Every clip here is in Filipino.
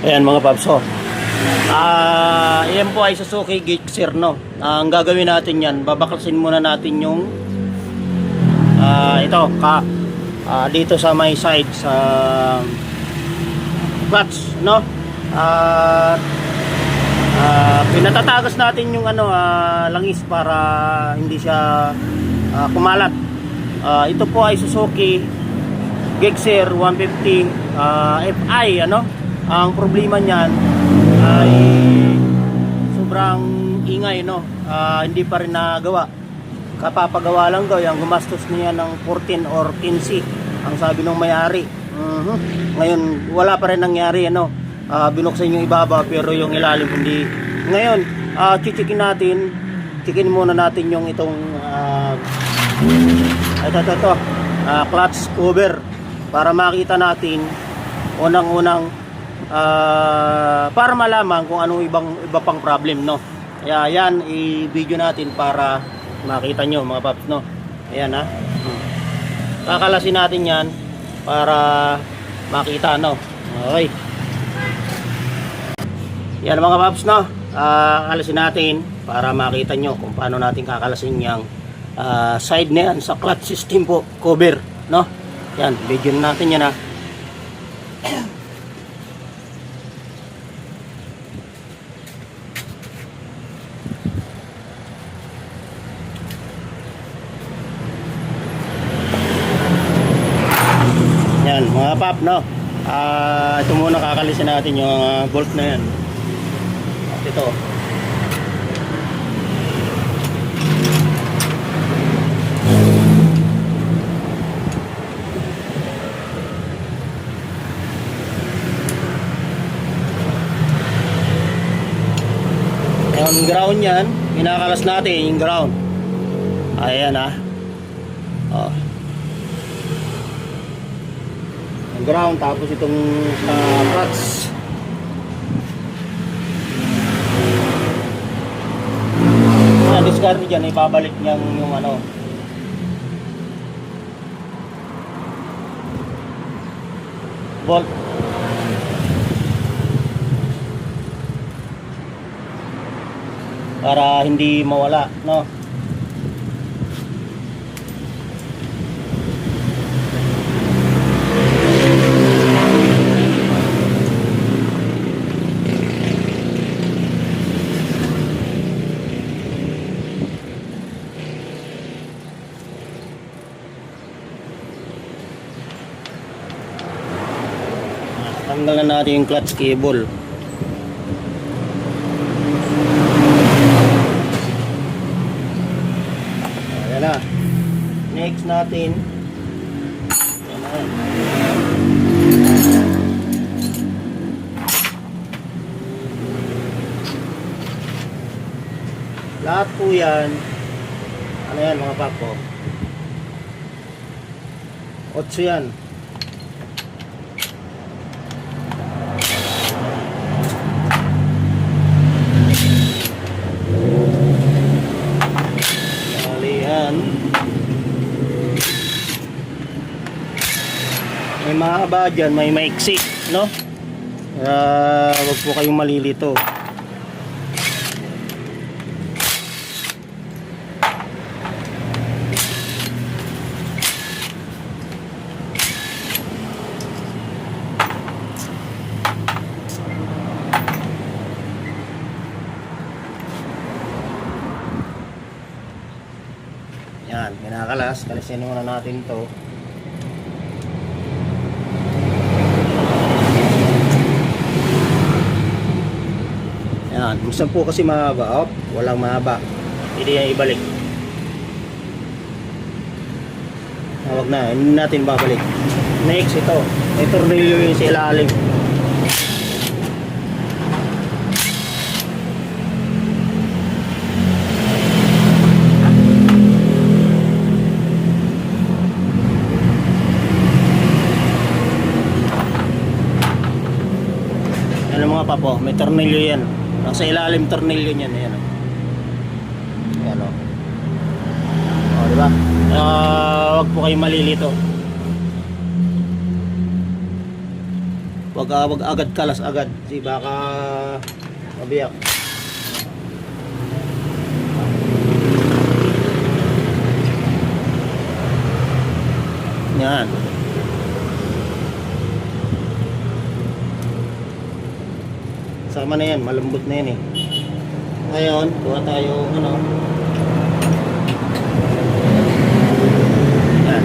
Ayan mga paps, yan po ay Suzuki Gixxer, no. Ang gagawin natin yan, babaklasin muna natin yung ito dito sa may side sa clutch, no. Pinatatagas natin yung langis para hindi siya kumalat. Ito po ay Suzuki Gixxer 150 Fi, ang problema niyan ay sobrang ingay, no. Hindi pa rin nagawa. Kapapagawa lang daw, yung gumastos niya ng 14 or 15 ang sabi ng may-ari. Ngayon wala pa rin nangyari, binuksan yung ibaba pero yung ilalim hindi. Ngayon chichikin muna natin yung itong clutch cover para makita natin unang-unang para malaman kung anong iba pang problem, no. Kaya yan i-video natin para makita nyo mga paps, no. Ayan kakalasin natin yan para makita, no. Okay, yan mga paps, no. Kakalasin natin para makita nyo kung paano natin kakalasin yung side na yan sa clutch system po cover, no. Yan, video natin yan Yan mga pap, no. Ito muna kakalisin natin yung bolt na yan. At ito yung ground yan, kinakalas natin yung ground. Ayan ground, tapos itong clutch. Discard dyan, ibabalik niyang yung bolt para hindi mawala, no. Tanggalan natin yung clutch cable. Ayan na. Next natin, lahat po yan, yan mga papo, 8 yan. May mahaba dyan, may maiksi, no. Wag po kayong malilito. Yan, kinakalas. Kalisin muna natin to. Yan, gusto po kasi mahaba. Walang mahaba, hindi yan ibalik. Huwag na, hindi natin babalik. Next, ito may tornilyo yung sa ilalim. Mga papo, may tornilyo yan. Nasa ilalim tornilyo niyan, ayan. Ayan diba? Wag po kayo malilito. Wag agad kalas agad. Kasi baka mabiyak. Yan. Sama na yan, malambot na yan eh. Ngayon, kuha tayo ano. Yan.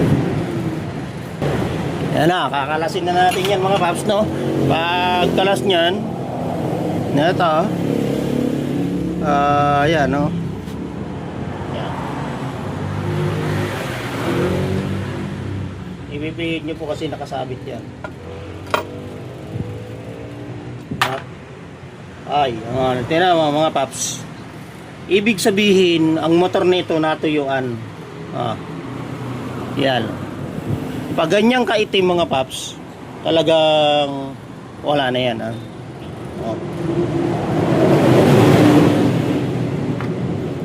Yan na, kakalasin na natin yan mga paps, no? Pag kalas nyan, na ito, yan, no? Yan. Ibibigit nyo po kasi nakasabit yan. Ay, tingnan mo mga paps. Ibig sabihin, ang motor nito natuyuan. Yan. Pag ganyang kaitim mga paps, talagang wala na yan.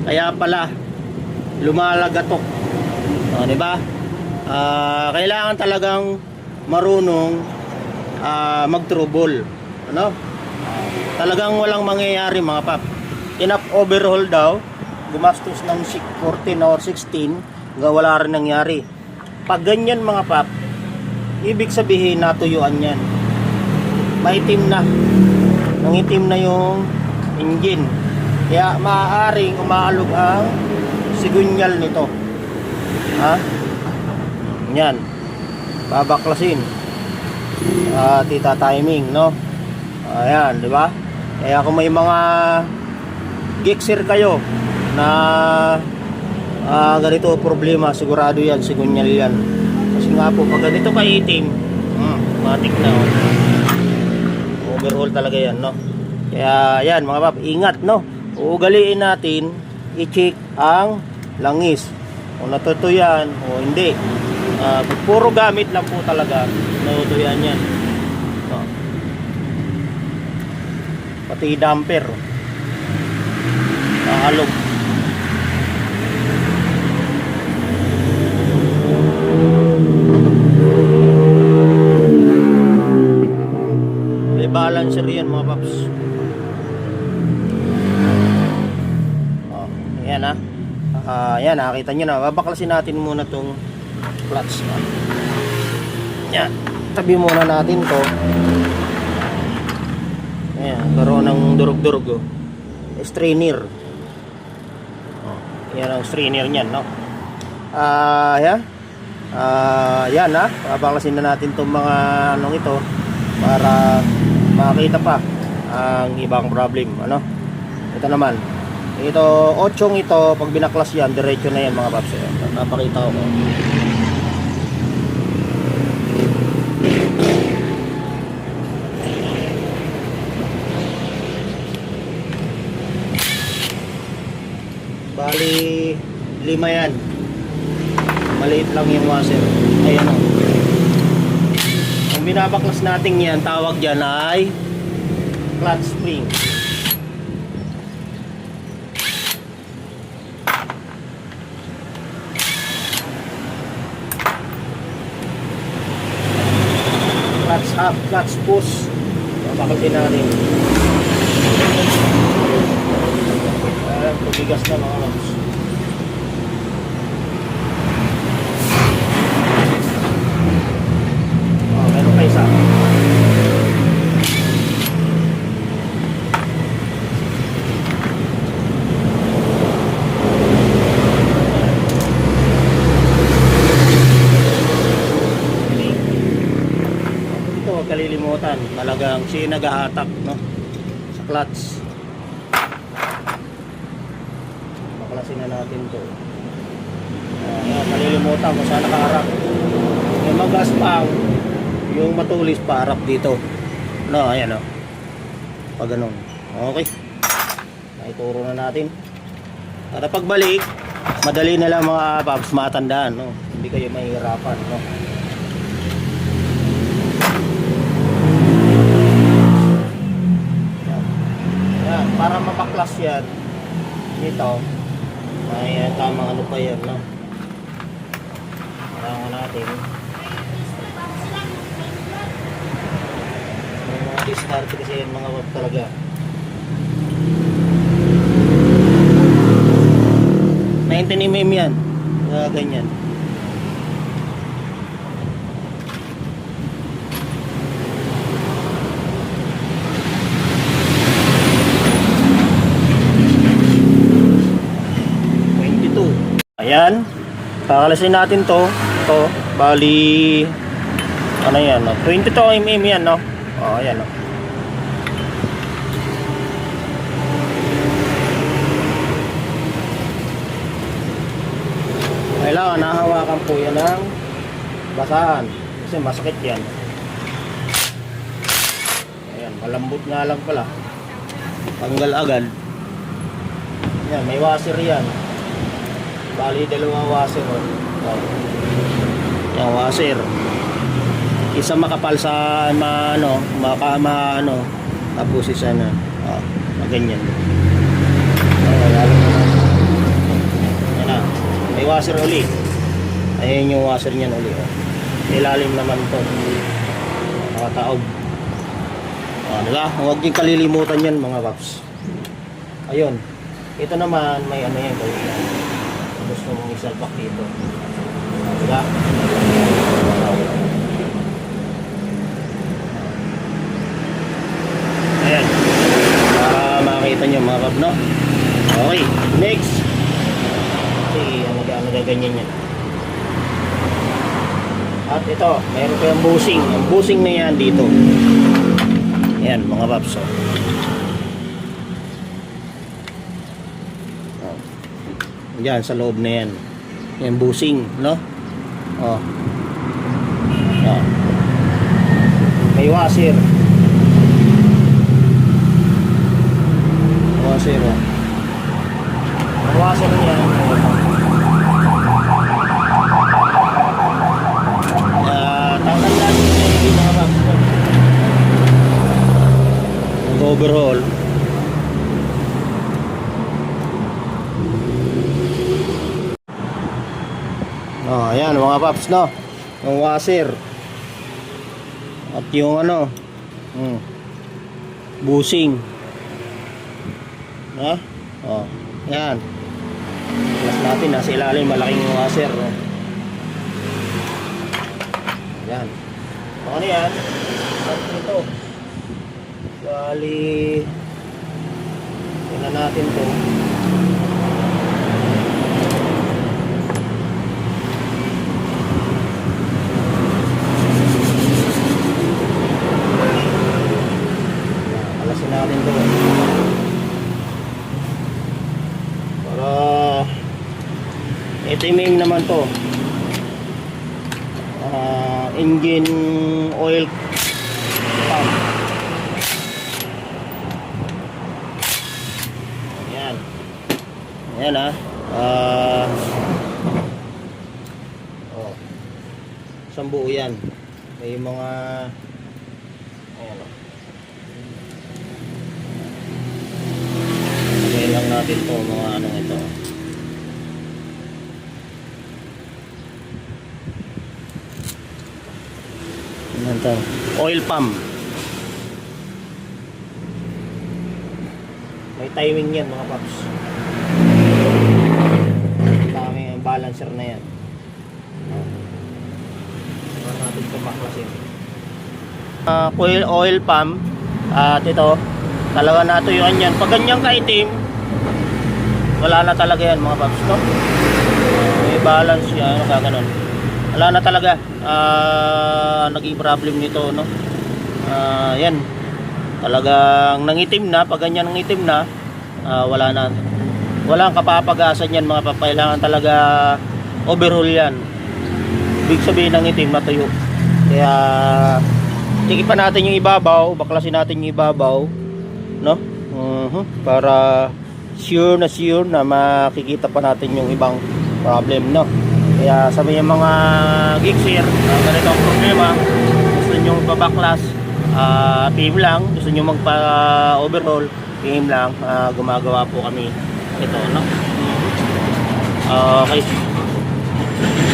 Kaya pala, lumalagatok. Di ba? Kailangan talagang marunong mag-trouble. Ano? Talagang walang mangyayari mga pap. Enough overhaul daw, gumastos ng 14 or 16, wala rin nangyari. Pag ganyan mga pap, ibig sabihin natuyuan yan. Maitim na. Nangitim na yung engine. Kaya maaaring umaalog ang sigunyal nito. Yan. Babaklasin. Tita timing, no? Ayan, di ba? Kaya kung may mga gixer kayo na ganito problema, sigurado yan, sigunyal yan. Kasi nga po, pag ganito kaitim, matik na. Overhaul talaga yan, no? Kaya yan, mga pap, ingat, no? Uugaliin natin, i-check ang langis. Kung natutuyan o hindi. Puro gamit lang po talaga, natutuyan yan. Pati damper naalog. May balancer yan mga paps. Ayan ayan, nakita nyo na. Babaklasin natin muna tong clutch. Yan, tabi muna natin to. Ayan, karoon ng durog-durog strainer. Yan ang strainer niyan, no? Yan. Yan babaklasin na natin itong mga anong ito para makita pa ang ibang problem, ano? Ito naman. Ito, 8 ito, pag binaklas yan, diretso na yan mga paps. Napakita ko. Bali 5 yan. Maliit lang yung washer. Ayan o. Ang binabaklas natin yan, tawag dyan ay clutch spring. Clutch up, clutch push. Babaklasin natin. Tubigas na mga lods. Meron pa isa. Ito, huwag kalilimutan. Talagang siya naghahatak, no? Sa clutch. Baklasin na natin to. Malilimutan kung saan nakaharap. Yung magaspang, yung matulis pa harap dito. No, ayan o. Pag ganun. Okay. Naituro na natin. Para pagbalik, madali na lang mga paps matandaan, no? Hindi kayo mahihirapan, no? Yan. Para mapaklas yan, dito, may tamang ano pa yan, no? Kailangan natin Diskarte kasi yan mga wap talaga. 19mm yan. Ganyan. Ayan, kakalasin natin to. Ito, bali ano yan, no? 22mm yan, no? O, ayan, no? Kailangan nahawakan po yan ng basahan kasi masakit yan. Ayan, malambot nga lang pala, tanggal agad. Ayan, may washer yan. Bali dalawang washer, oh. Yung washer, isa makapal sa ano, tapos isa na ganyan. Lalo na. Yan na, may washer uli. Ayun yung washer niyan uli, oh. Ilalim naman to, nakataob. Diba? Huwag niyong kalilimutan yan mga paps. Ayun, ito naman may ano yan, gusto mong isalpak dito, diba? Ayan, para makita nyo mga kab, no? Okay, next. Kasi nagaganyan yan. At ito, mayroon pa yung bushing. Ang bushing na yan dito. Ayan mga paps, oh. Yan sa loob na yan. Yan bushing, no? Oh. Yan. May washer. Washer, oh. Ang washer niya. Tanggal natin yung mga box. Overhaul. Oh, ayan mga paps, no? Yung washer. At yung ano, bushing. No? Oh, ayan. Plus natin, nasa ilalim, malaking washer, no? Ayan. Ano yan? At ito. Bali, tingnan natin to. Natin to para itimim naman to. Engine oil pump. Ayan, ayan isang buo yan. May mga lang natin to mga anong ito. Ano to? Oil pump. May timing yan mga paps. Tamang balancer na yan. Para natin ito baklasin. Oil pump. At ito, talaga natuyuan yan. Pag ganyang kaitim, wala na talaga yan mga paps, no? May balance yan, ano kaganon. Wala na talaga. Naging problem nito, no? Yan. Talagang nangitim na. Pag ganyan nangitim na, wala na. Walang kapapagasan yan mga paps. Kailangan talaga overhaul yan. Ibig sabihin nangitim, matuyo. Kaya tikipan natin yung ibabaw, baklasin natin yung ibabaw, no? Para sure na makikita pa natin yung ibang problem, no? Kaya sabi yung mga geekser, ganito ang problema, gusto nyo babaklas, PM lang. Gusto nyo magpa-overhaul, PM lang. Gumagawa po kami ito, no? Okay.